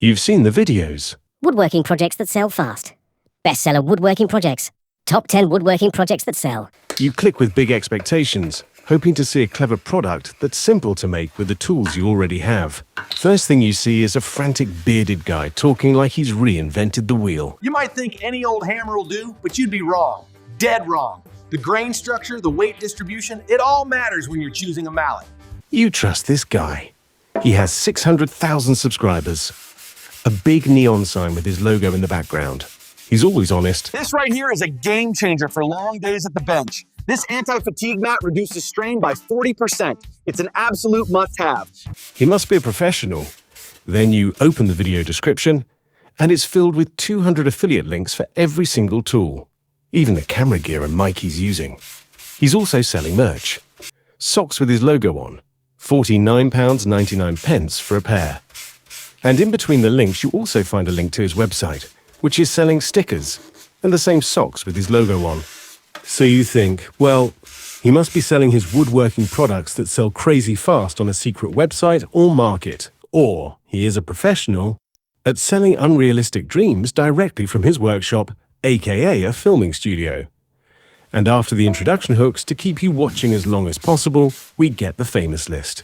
You've seen the videos. Woodworking projects that sell fast. Bestseller woodworking projects. Top 10 woodworking projects that sell. You click with big expectations, hoping to see a clever product that's simple to make with the tools you already have. First thing you see is a frantic bearded guy talking like he's reinvented the wheel. You might think any old hammer will do, but you'd be wrong. Dead wrong. The grain structure, the weight distribution, it all matters when you're choosing a mallet. You trust this guy. He has 600,000 subscribers. A big neon sign with his logo in the background. He's always honest. This right here is a game changer for long days at the bench. This anti-fatigue mat reduces strain by 40%. It's an absolute must-have. He must be a professional. Then you open the video description, and it's filled with 200 affiliate links for every single tool, even the camera gear and mic he's using. He's also selling merch. Socks with his logo on, £49.99 for a pair. And in between the links, you also find a link to his website, which is selling stickers and the same socks with his logo on. So you think, well, he must be selling his woodworking products that sell crazy fast on a secret website or market, or he is a professional at selling unrealistic dreams directly from his workshop, aka a filming studio. And after the introduction hooks to keep you watching as long as possible, we get the famous list.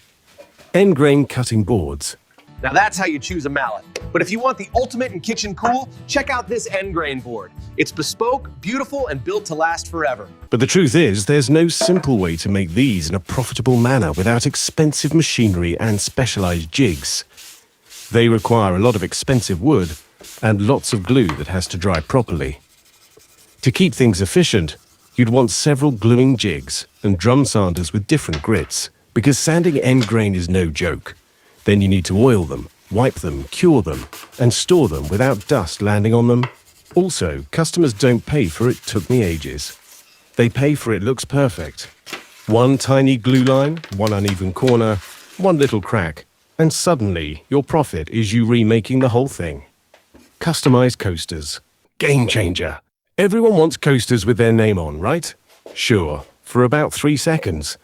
End grain cutting boards. Now that's how you choose a mallet. But if you want the ultimate in kitchen cool, check out this end grain board. It's bespoke, beautiful, and built to last forever. But the truth is, there's no simple way to make these in a profitable manner without expensive machinery and specialized jigs. They require a lot of expensive wood and lots of glue that has to dry properly. To keep things efficient, you'd want several gluing jigs and drum sanders with different grits, because sanding end grain is no joke. Then you need to oil them, wipe them, cure them, and store them without dust landing on them. Also, customers don't pay for it took me ages. They pay for it looks perfect. One tiny glue line, one uneven corner, one little crack, and suddenly your profit is you remaking the whole thing. Customized coasters. Game changer. Everyone wants coasters with their name on, right? Sure, for about 3 seconds.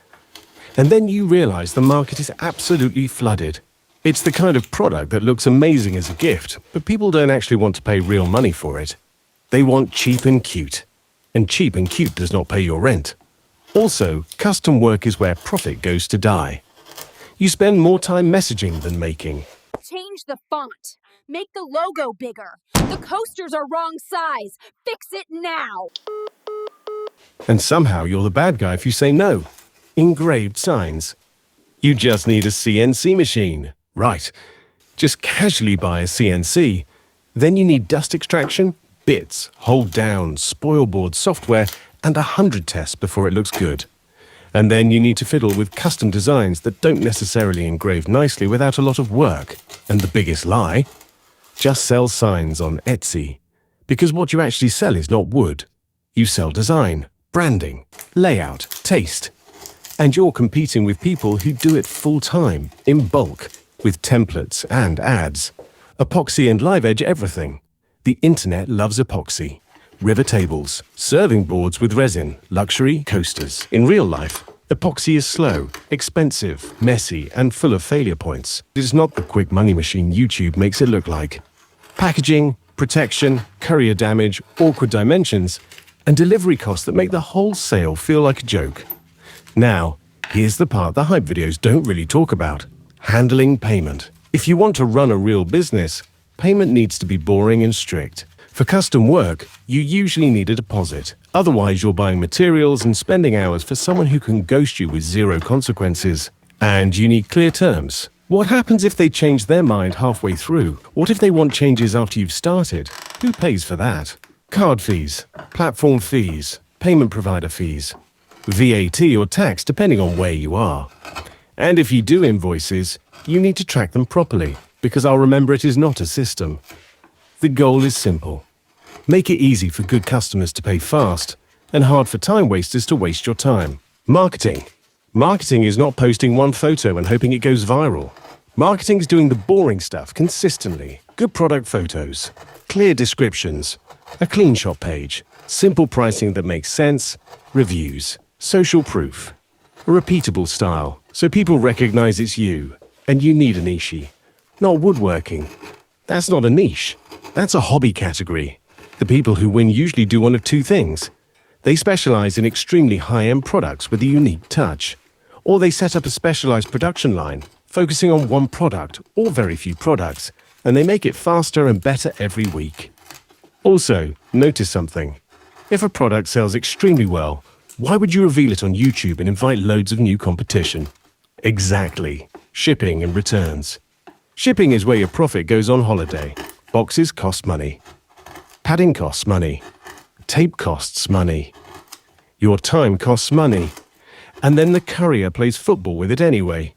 And then you realize the market is absolutely flooded. It's the kind of product that looks amazing as a gift, but people don't actually want to pay real money for it. They want cheap and cute. And cheap and cute does not pay your rent. Also, custom work is where profit goes to die. You spend more time messaging than making. Change the font. Make the logo bigger. The coasters are wrong size. Fix it now. And somehow you're the bad guy if you say no. Engraved signs. You just need a CNC machine. Right. Just casually buy a CNC. Then you need dust extraction, bits, hold down, spoil board software, and 100 tests before it looks good. And then you need to fiddle with custom designs that don't necessarily engrave nicely without a lot of work. And the biggest lie? Just sell signs on Etsy. Because what you actually sell is not wood. You sell design, branding, layout, taste. And you're competing with people who do it full-time, in bulk, with templates and ads. Epoxy and live edge everything. The internet loves epoxy. River tables, serving boards with resin, luxury coasters. In real life, epoxy is slow, expensive, messy, and full of failure points. It is not the quick money machine YouTube makes it look like. Packaging, protection, courier damage, awkward dimensions, and delivery costs that make the whole sale feel like a joke. Now, here's the part the hype videos don't really talk about. Handling payment. If you want to run a real business, payment needs to be boring and strict. For custom work, you usually need a deposit. Otherwise, you're buying materials and spending hours for someone who can ghost you with zero consequences. And you need clear terms. What happens if they change their mind halfway through? What if they want changes after you've started? Who pays for that? Card fees, platform fees, payment provider fees, VAT or tax depending on where you are. And if you do invoices, you need to track them properly, because I'll remember it is not a system. The goal is simple. Make it easy for good customers to pay fast, and hard for time wasters to waste your time. Marketing. Marketing is not posting one photo and hoping it goes viral. Marketing is doing the boring stuff consistently. Good product photos, clear descriptions, a clean shop page, simple pricing that makes sense, reviews, social proof, a repeatable style, so people recognize it's you, and you need a niche, not woodworking. That's not a niche. That's a hobby category. The people who win usually do one of two things. They specialize in extremely high-end products with a unique touch. Or they set up a specialized production line, focusing on one product or very few products, and they make it faster and better every week. Also, notice something. If a product sells extremely well, why would you reveal it on YouTube and invite loads of new competition? Exactly. Shipping and returns. Shipping is where your profit goes on holiday. Boxes cost money. Padding costs money. Tape costs money. Your time costs money. And then the courier plays football with it anyway.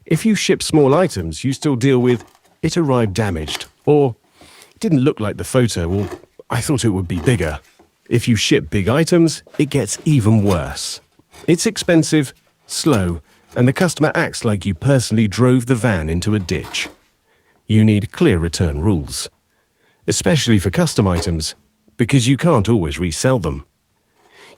If you ship small items, you still deal with "it arrived damaged," or "it didn't look like the photo," or "I thought it would be bigger." If you ship big items, it gets even worse. It's expensive, slow, and the customer acts like you personally drove the van into a ditch. You need clear return rules, especially for custom items, because you can't always resell them.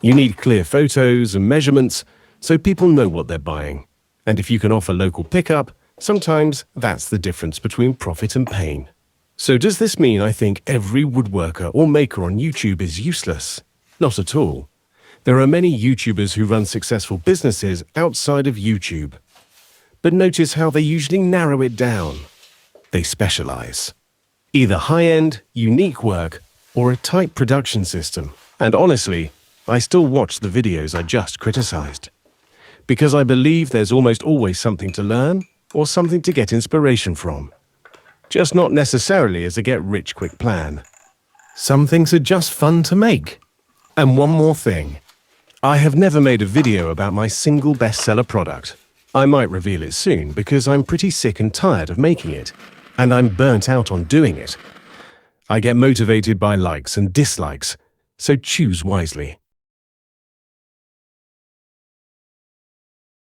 You need clear photos and measurements so people know what they're buying. And if you can offer local pickup, sometimes that's the difference between profit and pain. So does this mean I think every woodworker or maker on YouTube is useless? Not at all. There are many YouTubers who run successful businesses outside of YouTube. But notice how they usually narrow it down. They specialize. Either high-end, unique work, or a tight production system. And honestly, I still watch the videos I just criticized. Because I believe there's almost always something to learn or something to get inspiration from. Just not necessarily as a get-rich-quick plan. Some things are just fun to make. And one more thing. I have never made a video about my single bestseller product. I might reveal it soon because I'm pretty sick and tired of making it. And I'm burnt out on doing it. I get motivated by likes and dislikes, so choose wisely.